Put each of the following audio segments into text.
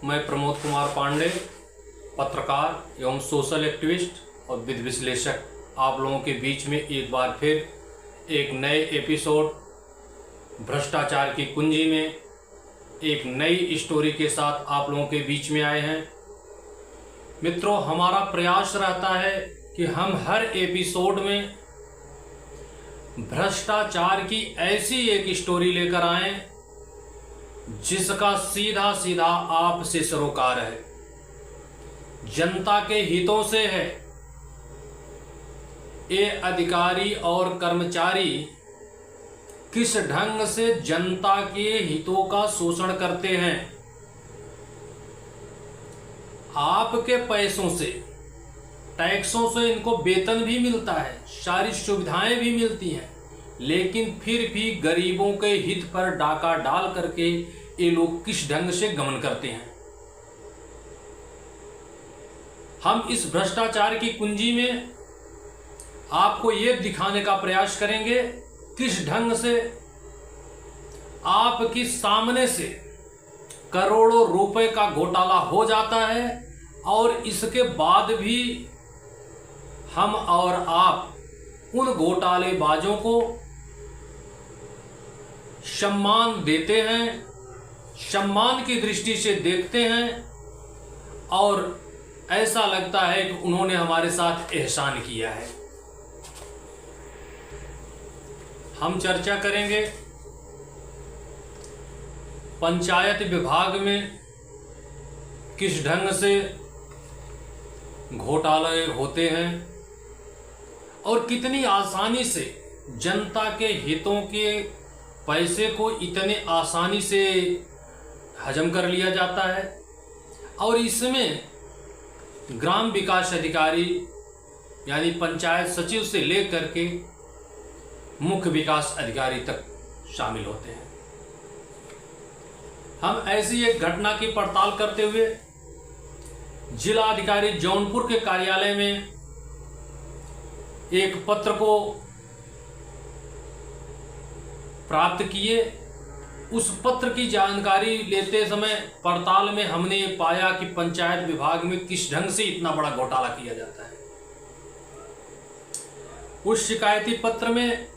मैं प्रमोद कुमार पांडे, पत्रकार एवं सोशल एक्टिविस्ट और विधि विश्लेषक, आप लोगों के बीच में एक बार फिर एक नए एपिसोड भ्रष्टाचार की कुंजी में एक नई स्टोरी के साथ आप लोगों के बीच में आए हैं। मित्रों, हमारा प्रयास रहता है कि हम हर एपिसोड में भ्रष्टाचार की ऐसी एक स्टोरी लेकर आएं जिसका सीधा सीधा आपसे सरोकार है, जनता के हितों से है। ये अधिकारी और कर्मचारी किस ढंग से जनता के हितों का शोषण करते हैं। आपके पैसों से, टैक्सों से इनको वेतन भी मिलता है, सारी सुविधाएं भी मिलती हैं, लेकिन फिर भी गरीबों के हित पर डाका डाल करके ये लोग किस ढंग से गमन करते हैं। हम इस भ्रष्टाचार की कुंजी में आपको ये दिखाने का प्रयास करेंगे किस ढंग से आपके सामने से करोड़ों रुपए का घोटाला हो जाता है और इसके बाद भी हम और आप उन घोटालेबाजों को सम्मान देते हैं, सम्मान की दृष्टि से देखते हैं और ऐसा लगता है कि उन्होंने हमारे साथ एहसान किया है। हम चर्चा करेंगे पंचायत विभाग में किस ढंग से घोटाले होते हैं और कितनी आसानी से जनता के हितों के पैसे को इतने आसानी से हजम कर लिया जाता है और इसमें ग्राम विकास अधिकारी यानी पंचायत सचिव से लेकर के मुख्य विकास अधिकारी तक शामिल होते हैं। हम ऐसी एक घटना की पड़ताल करते हुए जिला अधिकारी जौनपुर के कार्यालय में एक पत्र को प्राप्त किए। उस पत्र की जानकारी लेते समय पड़ताल में हमने ये पाया कि पंचायत विभाग में किस ढंग से इतना बड़ा घोटाला किया जाता है। उस शिकायती पत्र में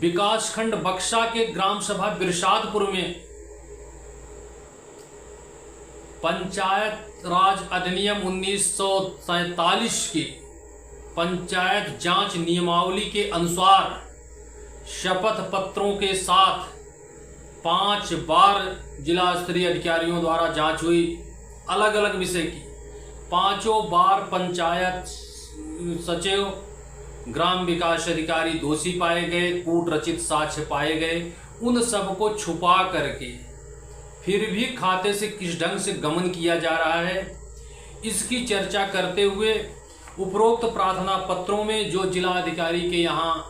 विकासखंड बक्सा के ग्राम सभा बिरसादपुर में पंचायत राज अधिनियम 1947 की पंचायत जांच नियमावली के अनुसार शपथ पत्रों के साथ 5 बार जिला स्तरीय अधिकारियों द्वारा जांच हुई, अलग अलग विषय की। 5 बार पंचायत सचिव, ग्राम विकास अधिकारी दोषी पाए गए, कूट रचित साक्ष्य पाए गए। उन सब को छुपा करके फिर भी खाते से किस ढंग से गमन किया जा रहा है, इसकी चर्चा करते हुए उपरोक्त प्रार्थना पत्रों में जो जिला अधिकारी के यहाँ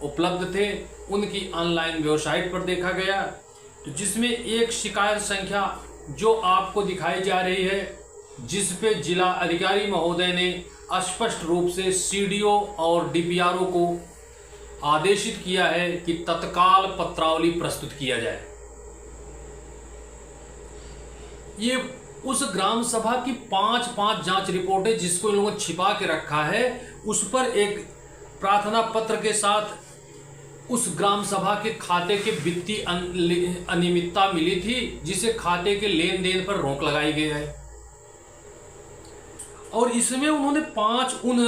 उपलब्ध थे उनकी ऑनलाइन वेबसाइट पर देखा गया, तो जिसमें एक शिकायत संख्या जो आपको दिखाई जा रही है, जिस पे जिला अधिकारी महोदय ने स्पष्ट रूप से सीडीओ और डीपीआरओ को आदेशित किया है कि तत्काल पत्रावली प्रस्तुत किया जाए। ये उस ग्राम सभा की 5 जांच रिपोर्टें जिसको इन लोगों ने छिपा के रखा है, उस पर एक प्रार्थना पत्र के साथ उस ग्राम सभा के खाते के वित्तीय अनियमितता मिली थी, जिसे खाते के लेन देन पर रोक लगाई गई है। और इसमें उन्होंने 5 उन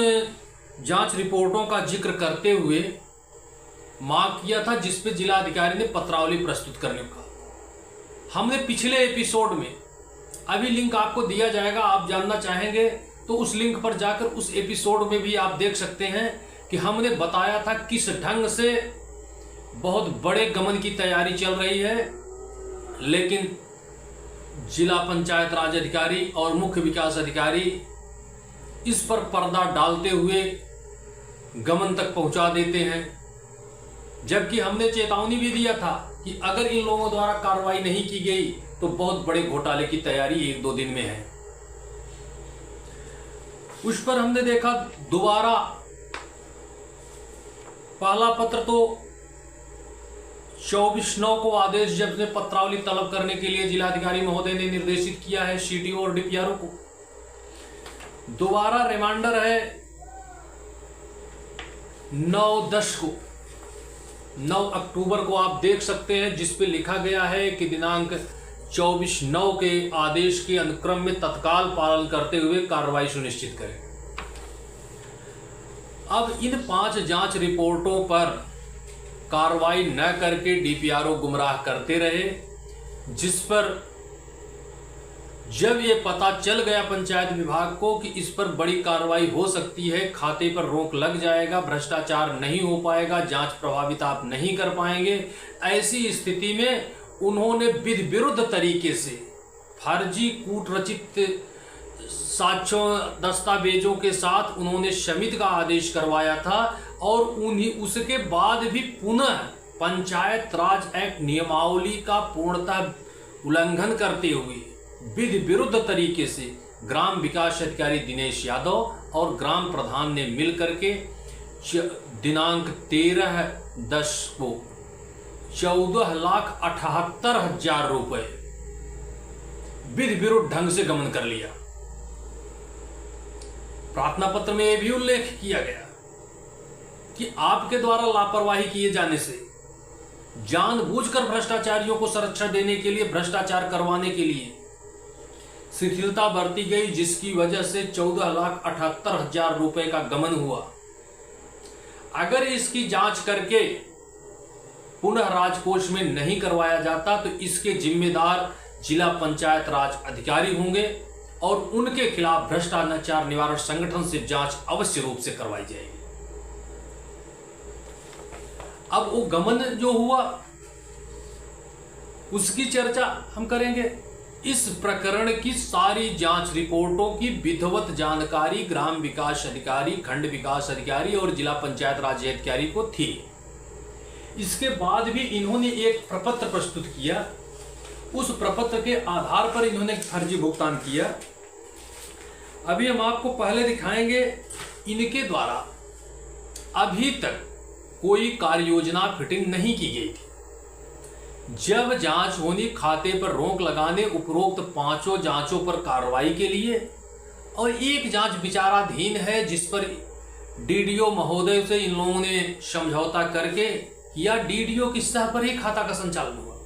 जांच रिपोर्टों का जिक्र करते हुए मांग किया था जिस पे जिला अधिकारी ने पत्रावली प्रस्तुत करने का। हमने पिछले एपिसोड में, अभी लिंक आपको दिया जाएगा, आप जानना चाहेंगे तो उस लिंक पर जाकर उस एपिसोड में भी आप देख सकते हैं कि हमने बताया था किस ढंग से बहुत बड़े गमन की तैयारी चल रही है, लेकिन जिला पंचायत राज अधिकारी और मुख्य विकास अधिकारी इस पर पर्दा डालते हुए गमन तक पहुंचा देते हैं। जबकि हमने चेतावनी भी दिया था कि अगर इन लोगों द्वारा कार्रवाई नहीं की गई तो बहुत बड़े घोटाले की तैयारी 1-2 दिन में है। उस पर हमने देखा दोबारा, पहला पत्र तो 24/9 को आदेश जब्त में पत्रावली तलब करने के लिए जिलाधिकारी महोदय ने निर्देशित किया है सीटीओ और डीपीआरओ को। दोबारा रिमाइंडर है 9/10 को, 9 अक्टूबर को आप देख सकते हैं, जिस पे लिखा गया है कि दिनांक 24/9 के आदेश के अनुक्रम में तत्काल पालन करते हुए कार्रवाई सुनिश्चित करें। अब इन 5 जांच रिपोर्टों पर कार्रवाई न करके डीपीआरओ गुमराह करते रहे, जिस पर जब ये पता चल गया पंचायत विभाग को कि इस पर बड़ी कार्रवाई हो सकती है, खाते पर रोक लग जाएगा, भ्रष्टाचार नहीं हो पाएगा, जांच प्रभावित आप नहीं कर पाएंगे, ऐसी स्थिति में उन्होंने विधि विरुद्ध तरीके से फर्जी कूट रचित साक्ष्यों दस्तावेजों के साथ उन्होंने समिति का आदेश करवाया था और उन्हीं उसके बाद भी पुनः पंचायत राज एक्ट नियमावली का पूर्णतः उल्लंघन करते हुए विधि विरुद्ध तरीके से ग्राम विकास अधिकारी दिनेश यादव और ग्राम प्रधान ने मिलकर के दिनांक 13/10 को 14,78,000 रुपए विधि विरुद्ध ढंग से गमन कर लिया। प्रार्थना पत्र में यह भी उल्लेख किया गया कि आपके द्वारा लापरवाही किए जाने से जानबूझकर भ्रष्टाचारियों को संरक्षण देने के लिए, भ्रष्टाचार करवाने के लिए शिथिलता बरती गई, जिसकी वजह से 14,78,000 रुपए का गमन हुआ। अगर इसकी जांच करके पुनः राजकोष में नहीं करवाया जाता तो इसके जिम्मेदार जिला पंचायत राज अधिकारी होंगे और उनके खिलाफ भ्रष्टाचार निवारण संगठन से जांच अवश्य रूप से करवाई जाएगी। अब वो गमन जो हुआ उसकी चर्चा हम करेंगे। इस प्रकरण की सारी जांच रिपोर्टों की विधिवत जानकारी ग्राम विकास अधिकारी, खंड विकास अधिकारी और जिला पंचायत राज अधिकारी को थी। इसके बाद भी इन्होंने एक प्रपत्र प्रस्तुत किया, उस प्रपत्र के आधार पर इन्होंने फर्जी भुगतान किया। अभी हम आपको पहले दिखाएंगे, इनके द्वारा अभी तक कोई कार्य योजना फिटिंग नहीं की गई थी। जब जांच होनी, खाते पर रोक लगाने उपरोक्त 5 जांचों पर कार्रवाई के लिए, और एक जांच विचाराधीन है जिस पर डीडीओ महोदय से इन लोगों ने समझौता करके या डीडीओ की सतह पर ही खाता का संचालन हुआ,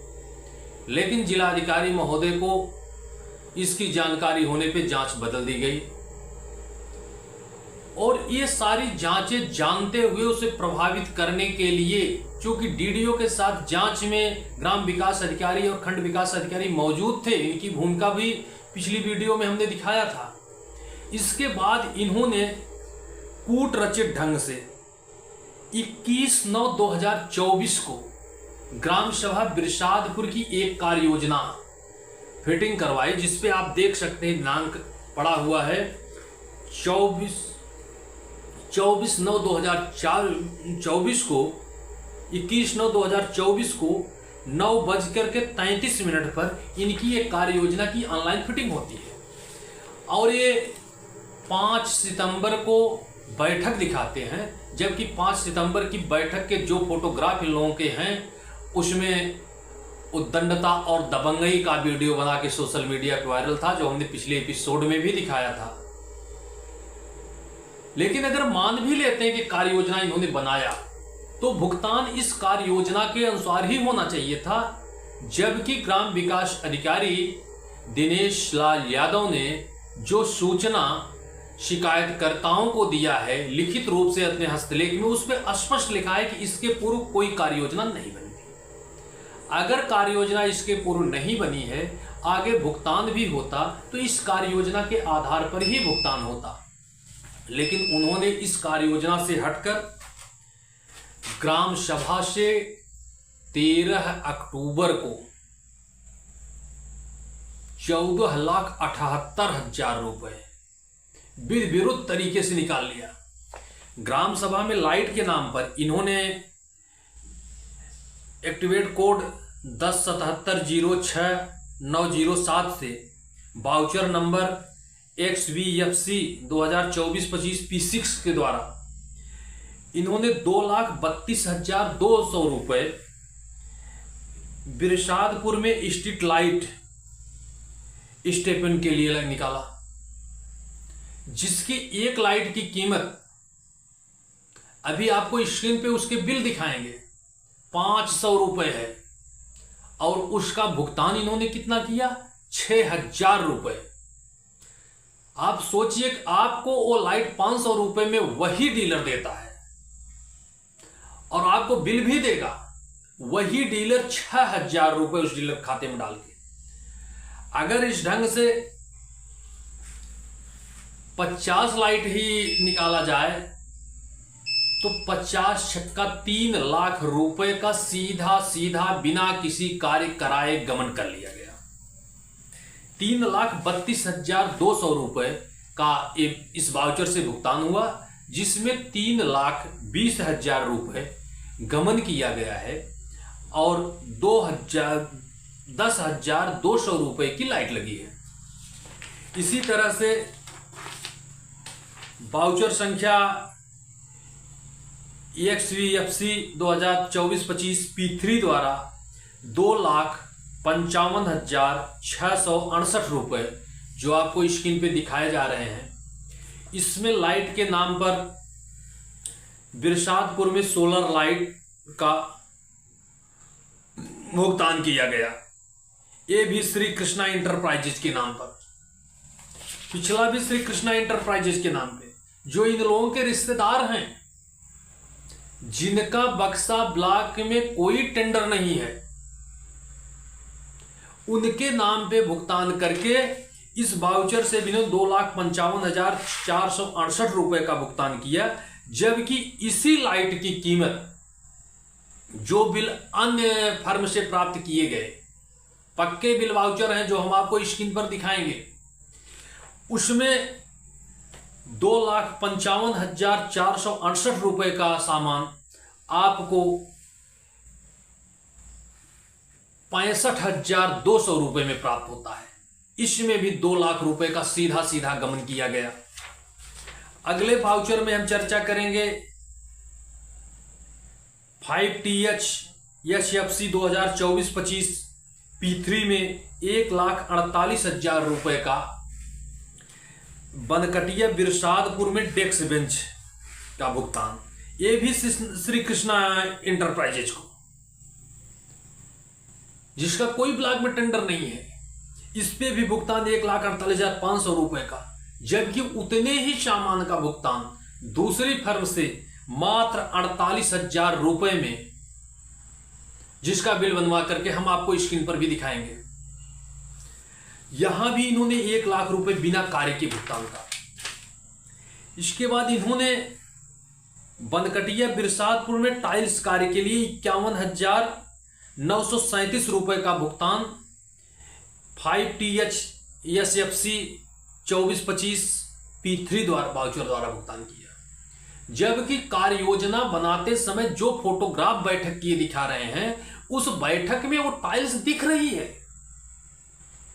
लेकिन जिलाधिकारी महोदय को इसकी जानकारी होने पे जांच बदल दी गई और ये सारी जांचें जानते हुए उसे प्रभावित करने के लिए, चूंकि डीडीओ के साथ जांच में ग्राम विकास अधिकारी और खंड विकास अधिकारी मौजूद थे, इनकी भूमिका भी पिछली वीडियो में हमने दिखाया था। इसके बाद इन्होंने कूट रचित ढंग से 21/9/2024 को ग्राम सभा बिरसादपुर की एक कार्य योजना फिटिंग करवाई, जिसपे आप देख सकते हैं दिनांक पड़ा हुआ है 24/9/2024 को 21/9/2024 को 9:33 पर इनकी एक कार्य योजना की ऑनलाइन फिटिंग होती है और ये 5 सितंबर को बैठक दिखाते हैं, जबकि 5 सितंबर की बैठक के जो फोटोग्राफ इन लोगों के हैं उसमें उद्दंडता और दबंगई का वीडियो बना के सोशल मीडिया पर वायरल था, जो हमने पिछले एपिसोड में भी दिखाया था। लेकिन अगर मान भी लेते हैं कि कार्य योजना इन्होंने बनाया, तो भुगतान इस कार्य योजना के अनुसार ही होना चाहिए था, जबकि ग्राम विकास अधिकारी दिनेश लाल यादव ने जो सूचना शिकायतकर्ताओं को दिया है लिखित रूप से अपने हस्तलेख में, उसमें स्पष्ट लिखा है कि इसके पूर्व कोई कार्य योजना नहीं बनी थी। अगर कार्य योजना इसके पूर्व नहीं बनी है, आगे भुगतान भी होता तो इस कार्य योजना के आधार पर ही भुगतान होता, लेकिन उन्होंने इस कार्य योजना से हटकर ग्राम सभा से 13 अक्टूबर को 14,78,000 रुपए विधि विरुद्ध तरीके से निकाल लिया। ग्राम सभा में लाइट के नाम पर इन्होंने एक्टिवेट कोड 107706-907 से वाउचर नंबर XVFC 2024-25 P6 के द्वारा इन्होंने 2,32,200 रुपए बिरसादपुर में स्ट्रीट लाइट स्टेपन के लिए निकाला, जिसकी एक लाइट की कीमत, अभी आपको स्क्रीन पे उसके बिल दिखाएंगे, 500 रुपए है। और उसका भुगतान इन्होंने कितना किया? 6000 रुपए। आप सोचिए कि आपको वो लाइट 500 रुपए में वही डीलर देता है और आपको बिल भी देगा वही डीलर 6000 रुपए उस डीलर खाते में डाल के। अगर इस ढंग से 50 लाइट ही निकाला जाए तो 50 छक्का 3 लाख रुपए का सीधा सीधा बिना किसी कार्य कराए गमन कर लिया गया। 3,32,200 रुपए का इस वाउचर से भुगतान हुआ, जिसमें 3,20,000 रुपए गमन किया गया है और 10,200 रुपए की लाइट लगी है। इसी तरह से वाउचर संख्या EXVFC 2024-25 P3 द्वारा 2,55,668 रुपए जो आपको स्क्रीन पे दिखाए जा रहे हैं, इसमें लाइट के नाम पर बिरसादपुर में सोलर लाइट का भुगतान किया गया। ये भी श्री कृष्णा इंटरप्राइजेज के नाम पर, पिछला भी श्री कृष्णा इंटरप्राइजेज के नाम पे, जो इन लोगों के रिश्तेदार हैं, जिनका बक्सा ब्लॉक में कोई टेंडर नहीं है, उनके नाम पे भुगतान करके इस वाउचर से भी 2,55,468 रुपए का भुगतान किया। जबकि इसी लाइट की कीमत जो बिल अन्य फर्म से प्राप्त किए गए, पक्के बिल वाउचर हैं जो हम आपको स्क्रीन पर दिखाएंगे, उसमें 2,55,468 रुपए का सामान आपको 65,200 रुपए में प्राप्त होता है। इसमें भी 2 लाख रुपए का सीधा सीधा गमन किया गया। अगले वाउचर में हम चर्चा करेंगे 5TH SFC 2024-25 P3 में 1,48,000 रुपए का बनकटिया बिरसादपुर में डेस्क बेंच का भुगतान, ये भी श्री कृष्णा इंटरप्राइजेज को, जिसका कोई ब्लॉक में टेंडर नहीं है, इस पे भी भुगतान 1,48,500 रुपए का। जबकि उतने ही सामान का भुगतान दूसरी फर्म से मात्र 48,000 रुपए में, जिसका बिल बनवा करके हम आपको स्क्रीन पर भी दिखाएंगे। यहां भी इन्होंने 1 लाख रुपए बिना कार्य के भुगतान का। इसके बाद इन्होंने बनकटिया बिरसादपुर में टाइल्स कार्य के लिए 51,937 रुपए का भुगतान 5TH SFC 24-25 P3 द्वारा वाउचर द्वारा भुगतान किया। जबकि कार्य योजना बनाते समय जो फोटोग्राफ बैठक किए दिखा रहे हैं, उस बैठक में वो टाइल्स दिख रही है।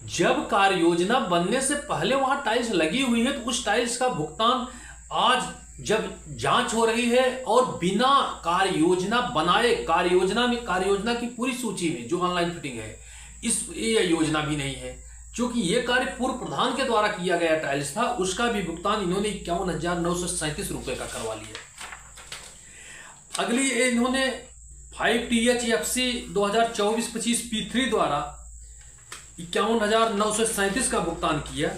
जब कार्य योजना बनने से पहले वहां टाइल्स लगी हुई है, तो उस टाइल्स का भुगतान आज जब जांच हो रही है और बिना कार्य योजना बनाए, कार्य योजना की पूरी सूची में जो ऑनलाइन फिटिंग है, ये योजना भी नहीं है, क्योंकि ये कार्य पूर्व प्रधान के द्वारा किया गया टाइल्स था, उसका भी भुगतान इन्होंने 51,937 रुपए का करवा लिया। अगली इन्होंने 5TH FC 2024-25 P3 द्वारा 51,937 का भुगतान किया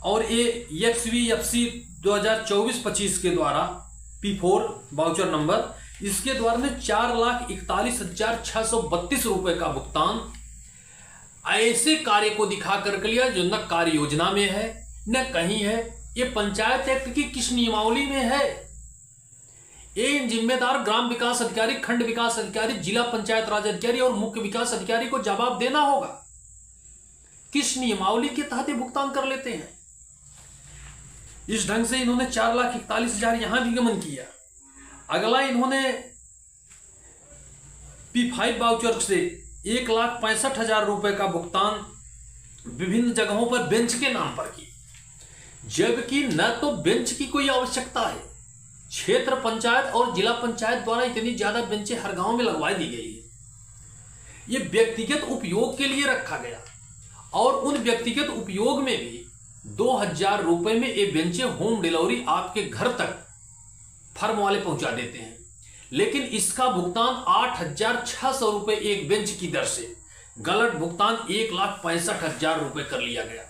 और ये EXVFC 2024-25 के द्वारा P4 वाउचर नंबर, इसके द्वारा ने 4,41,632 रुपए का भुगतान ऐसे कार्य को दिखा कर लिया जो न कार्य योजना में है न कहीं है। ये पंचायत एक्ट की किस नियमावली में है? ये जिम्मेदार ग्राम विकास अधिकारी, खंड विकास अधिकारी, जिला पंचायत राज अधिकारी और मुख्य विकास अधिकारी को जवाब देना होगा। किस नियमावली के तहत भुगतान कर लेते हैं? इस ढंग से इन्होंने 4,41,000 यहां भी गमन किया। अगला इन्होंने P5 वाउचर से 1,65,000 रुपए का भुगतान विभिन्न जगहों पर बेंच के नाम पर की, जबकि न तो बेंच की कोई आवश्यकता है, क्षेत्र पंचायत और जिला पंचायत द्वारा इतनी ज्यादा बेंचें हर गांव में लगवा दी गई है। ये व्यक्तिगत उपयोग के लिए रखा गया और उन व्यक्तिगत उपयोग में भी 2000 रुपए में ये बेंचें होम डिलीवरी आपके घर तक फर्म वाले पहुंचा देते हैं। लेकिन इसका भुगतान 8600 रुपए एक बेंच की दर से गलत भुगतान 1,65,000 रुपए कर लिया गया,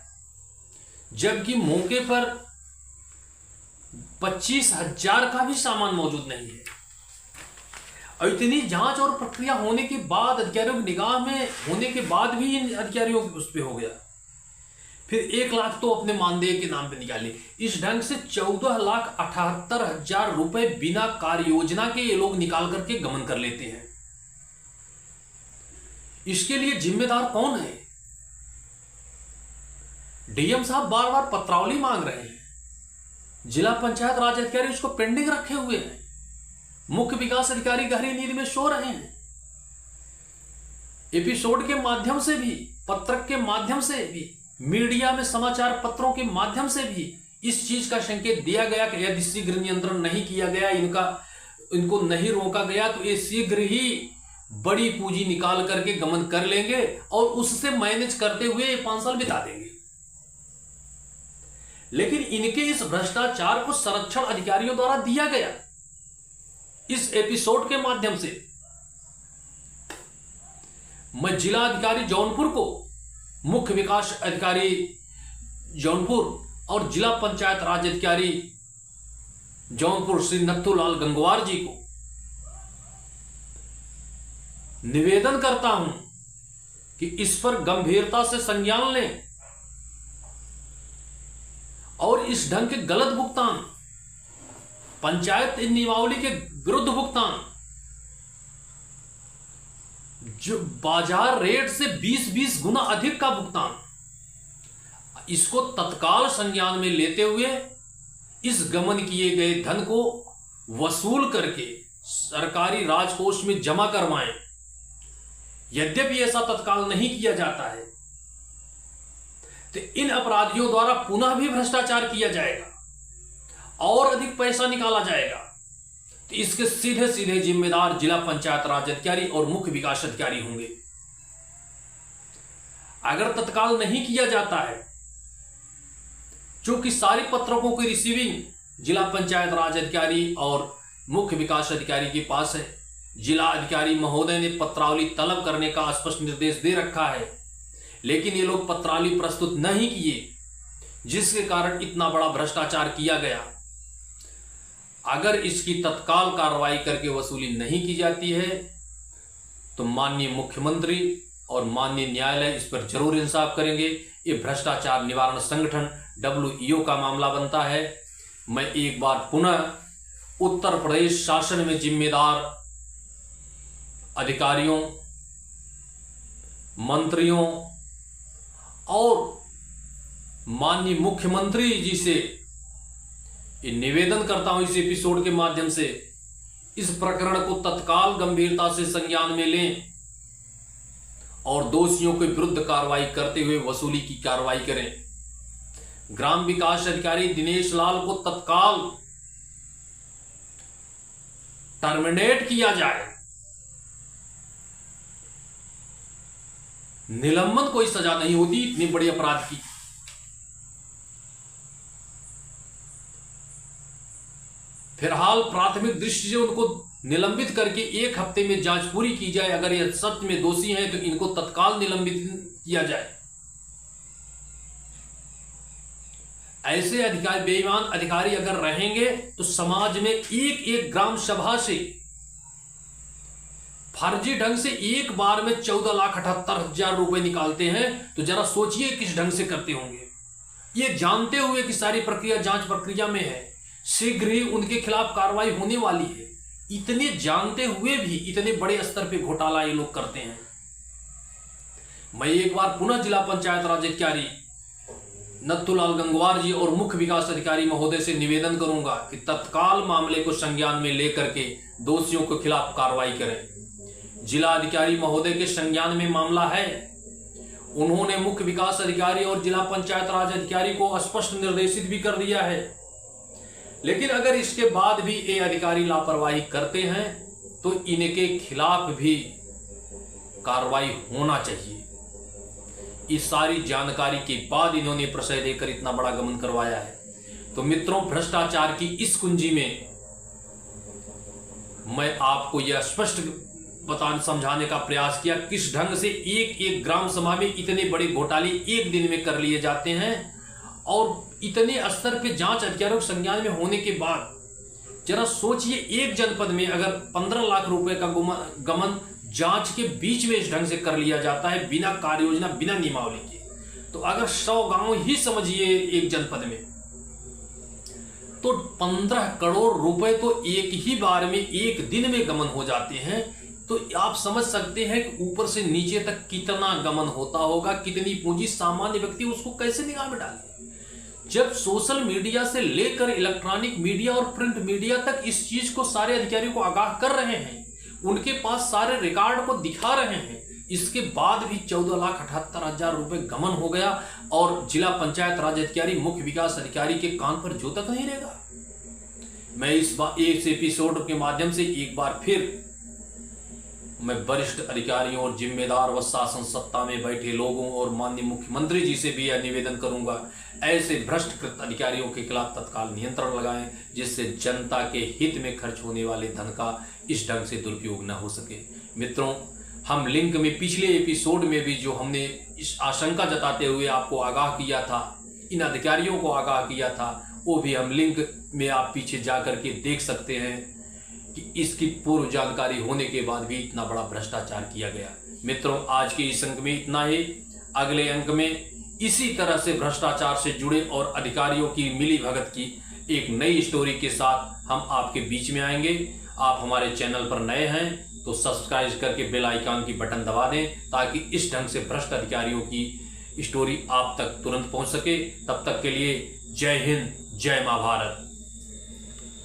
जबकि मौके पर 25,000 का भी सामान मौजूद नहीं है। और इतनी जांच और प्रक्रिया होने के बाद, अधिकारियों की निगाह में होने के बाद भी इन अधिकारियों के उस पे हो गया। फिर 1 लाख तो अपने मानदेय के नाम पे निकाले। इस ढंग से 14,78,000 रुपए बिना कार्य योजना के ये लोग निकाल करके गमन कर लेते हैं। इसके लिए जिम्मेदार कौन है? डीएम साहब बार बार पत्रावली मांग रहे हैं, जिला पंचायत राज अधिकारी उसको पेंडिंग रखे हुए हैं, मुख्य विकास अधिकारी गहरी नींद में सो रहे हैं। एपिसोड के माध्यम से भी, पत्रक के माध्यम से भी, मीडिया में समाचार पत्रों के माध्यम से भी इस चीज का संकेत दिया गया कि यदि शीघ्र नियंत्रण नहीं किया गया, इनको नहीं रोका गया तो ये शीघ्र ही बड़ी पूंजी निकाल करके गमन कर लेंगे और उससे मैनेज करते हुए 5 साल बिता देंगे। लेकिन इनके इस भ्रष्टाचार को संरक्षण अधिकारियों द्वारा दिया गया। इस एपिसोड के माध्यम से मैं जिला अधिकारी जौनपुर को, मुख्य विकास अधिकारी जौनपुर और जिला पंचायत राज अधिकारी जौनपुर श्री नथुलाल गंगवार जी को निवेदन करता हूं कि इस पर गंभीरता से संज्ञान लें और इस ढंग के गलत भुगतान, पंचायत नियमावली के विरुद्ध भुगतान, जो बाजार रेट से 20-20 गुना अधिक का भुगतान, इसको तत्काल संज्ञान में लेते हुए इस गमन किए गए धन को वसूल करके सरकारी राजकोष में जमा करवाएं। यद्यपि ऐसा तत्काल नहीं किया जाता है तो इन अपराधियों द्वारा पुनः भी भ्रष्टाचार किया जाएगा और अधिक पैसा निकाला जाएगा, तो इसके सीधे सीधे जिम्मेदार जिला पंचायत राज अधिकारी और मुख्य विकास अधिकारी होंगे। अगर तत्काल नहीं किया जाता है, चूंकि सारी पत्रकों की रिसीविंग जिला पंचायत राज अधिकारी और मुख्य विकास अधिकारी के पास है, जिला अधिकारी महोदय ने पत्रावली तलब करने का स्पष्ट निर्देश दे रखा है, लेकिन ये लोग पत्रावली प्रस्तुत नहीं किए, जिसके कारण इतना बड़ा भ्रष्टाचार किया गया। अगर इसकी तत्काल कार्रवाई करके वसूली नहीं की जाती है तो माननीय मुख्यमंत्री और माननीय न्यायालय इस पर जरूर इंसाफ करेंगे। ये भ्रष्टाचार निवारण संगठन WEO का मामला बनता है। मैं एक बार पुनः उत्तर प्रदेश शासन में जिम्मेदार अधिकारियों, मंत्रियों और माननीय मुख्यमंत्री जी से ये निवेदन करता हूं इस एपिसोड के माध्यम से, इस प्रकरण को तत्काल गंभीरता से संज्ञान में लें और दोषियों के विरुद्ध कार्रवाई करते हुए वसूली की कार्रवाई करें। ग्राम विकास अधिकारी दिनेश लाल को तत्काल टर्मिनेट किया जाए। निलंबन कोई सजा नहीं होती इतनी बड़ी अपराध की। फिलहाल प्राथमिक दृष्टि से उनको निलंबित करके 1 हफ्ते में जांच पूरी की जाए। अगर ये सत्य में दोषी हैं तो इनको तत्काल निलंबित किया जाए। ऐसे अधिकारी, बेईमान अधिकारी अगर रहेंगे तो समाज में एक ग्राम सभा से फर्जी ढंग से एक बार में 14,78,000 रुपए निकालते हैं, तो जरा सोचिए किस ढंग से करते होंगे। ये जानते हुए कि सारी प्रक्रिया जांच प्रक्रिया में है, शीघ्र ही उनके खिलाफ कार्रवाई होने वाली है, इतने जानते हुए भी इतने बड़े स्तर पे घोटाला ये लोग करते हैं। मैं एक बार पुनः जिला पंचायत राज अधिकारी नथुलाल गंगवार जी और मुख्य विकास अधिकारी महोदय से निवेदन करूंगा कि तत्काल मामले को संज्ञान में लेकर के दोषियों के खिलाफ कार्रवाई करें। जिला अधिकारी महोदय के संज्ञान में मामला है। उन्होंने मुख्य विकास अधिकारी और जिला पंचायत राज अधिकारी को स्पष्ट निर्देशित भी कर दिया है, लेकिन अगर इसके बाद भी ये अधिकारी लापरवाही करते हैं तो इनके खिलाफ भी कार्रवाई होना चाहिए। इस सारी जानकारी के बाद इन्होंने प्रशय देकर इतना बड़ा गमन करवाया है। तो मित्रों, भ्रष्टाचार की इस कुंजी में मैं आपको यह स्पष्ट समझाने का प्रयास किया किस ढंग से एक एक ग्राम सभा में इतने बड़े घोटाले एक दिन में कर लिए जाते हैं, और इतने स्तर पे जांच अधिकारियों के संज्ञान में होने के बाद जरा सोचिए, एक जनपद में अगर 15 लाख रुपए का गमन जांच के बीच में इस ढंग से कर लिया जाता है, बिना कार्य योजना, बिना नियमावली के, तो अगर 100 गांव ही समझिए एक जनपद में, तो 15 करोड़ रुपए तो एक ही बार में एक दिन में गमन हो जाते हैं। तो आप समझ सकते हैं कि ऊपर से नीचे तक कितना गमन होता होगा, कितनी पूंजी सामान्य व्यक्ति उसको कैसे निगाह में डाले। जब सोशल मीडिया से लेकर इलेक्ट्रॉनिक मीडिया और प्रिंट मीडिया तक इस चीज को सारे अधिकारियों को आगाह कर रहे हैं, उनके पास सारे रिकॉर्ड को दिखा रहे हैं, इसके बाद भी 14,78,000 रुपए गमन हो गया, और जिला पंचायत राज अधिकारी, मुख्य विकास अधिकारी के कान पर जो तक नहीं रहेगा। मैं इस एपिसोड के माध्यम से एक बार फिर मैं वरिष्ठ अधिकारियों और जिम्मेदार व शासन सत्ता में बैठे लोगों और माननीय मुख्यमंत्री जी से भी यह निवेदन करूंगा, ऐसे भ्रष्टकृत अधिकारियों के खिलाफ तत्काल नियंत्रण लगाएं, जिससे जनता के हित में खर्च होने वाले धन का इस ढंग से दुरुपयोग न हो सके। मित्रों, हम लिंक में पिछले एपिसोड में भी जो हमने इस आशंका जताते हुए आपको आगाह किया था, इन अधिकारियों को आगाह किया था, वो भी हम लिंक में आप पीछे जा करके देख सकते हैं कि इसकी पूर्व जानकारी होने के बाद भी इतना बड़ा भ्रष्टाचार किया गया। मित्रों, आज के इस अंक में इतना ही। अगले अंक में इसी तरह से भ्रष्टाचार से जुड़े और अधिकारियों की मिली भगत की एक नई स्टोरी के साथ हम आपके बीच में आएंगे। आप हमारे चैनल पर नए हैं तो सब्सक्राइब करके बेल आइकन की बटन दबा दें, ताकि इस ढंग से भ्रष्ट अधिकारियों की स्टोरी आप तक तुरंत पहुंच सके। तब तक के लिए जय हिंद, जय मां भारत।